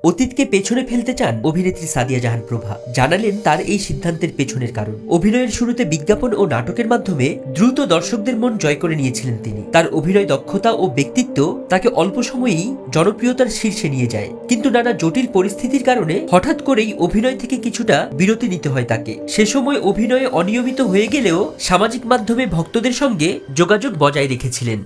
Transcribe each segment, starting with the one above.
অতীতকে পেছনে ফেলতে চান অভিনেত্রী সাদিয়া জাহান প্রভা। জানালেন তার এই সিদ্ধান্তের পেছনের কারণ। অভিনয়ের শুরুতে বিজ্ঞাপন ও নাটকের মাধ্যমে দ্রুত দর্শকদের মন জয় করে নিয়েছিলেন তিনি। তার অভিনয় দক্ষতা ও ব্যক্তিত্ব তাকে অল্প সময়েই জনপ্রিয়তার শীর্ষে নিয়ে যায়। কিন্তু নানা জটিল পরিস্থিতির কারণে হঠাৎ করেই অভিনয় থেকে কিছুটা বিরতি নিতে হয় তাকে। সে সময় অভিনয়ে অনিয়মিত হয়ে গেলেও সামাজিক মাধ্যমে ভক্তদের সঙ্গে যোগাযোগ বজায় রেখেছিলেন।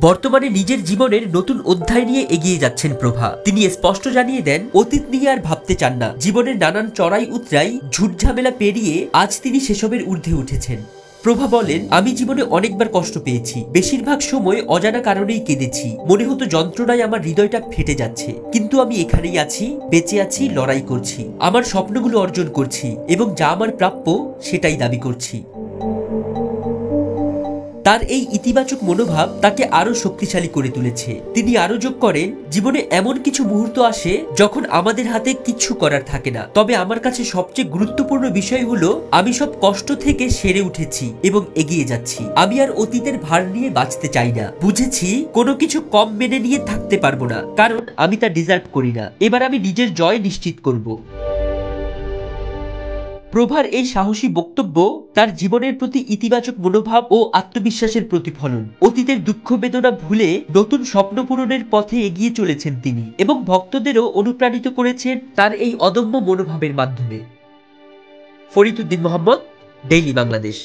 বর্তমানে নিজের জীবনের নতুন অধ্যায় নিয়ে এগিয়ে যাচ্ছেন প্রভা। তিনি স্পষ্ট জানিয়ে দেন, অতীত নিয়ে আর ভাবতে চান না। জীবনের নানান চড়াই উতরাই ঝুটঝামেলা পেরিয়ে আজ তিনি সেসবের ঊর্ধ্বে উঠেছেন। প্রভা বলেন, আমি জীবনে অনেকবার কষ্ট পেয়েছি, বেশিরভাগ সময় অজানা কারণেই কেঁদেছি। মনে হতো যন্ত্রণায় আমার হৃদয়টা ফেটে যাচ্ছে, কিন্তু আমি এখানেই আছি, বেঁচে আছি, লড়াই করছি, আমার স্বপ্নগুলো অর্জন করছি এবং যা আমার প্রাপ্য সেটাই দাবি করছি। তার এই ইতিবাচক মনোভাব তাকে আরো শক্তিশালী করে তুলেছে। তিনি আরো যোগ করেন, জীবনে এমন কিছু মুহূর্ত আসে যখন আমাদের হাতে কিছু করার থাকে না, তবে আমার কাছে সবচেয়ে গুরুত্বপূর্ণ বিষয় হলো আমি সব কষ্ট থেকে সেরে উঠেছি এবং এগিয়ে যাচ্ছি। আমি আর অতীতের ভার নিয়ে বাঁচতে চাই না। বুঝেছি কোনো কিছু কম মেনে নিয়ে থাকতে পারবো না, কারণ আমি তা ডিজার্ভ করি না। এবার আমি নিজের জয় নিশ্চিত করব। প্রভার এই সাহসী বক্তব্য তার জীবনের প্রতি ইতিবাচক মনোভাব ও আত্মবিশ্বাসের প্রতিফলন। অতীতের দুঃখ বেদনা ভুলে নতুন স্বপ্ন পূরণের পথে এগিয়ে চলেছেন তিনি এবং ভক্তদেরও অনুপ্রাণিত করেছেন তার এই অদম্য মনোভাবের মাধ্যমে। ফরিদ উদ্দিন মোহাম্মদ, ডেইলি বাংলাদেশ।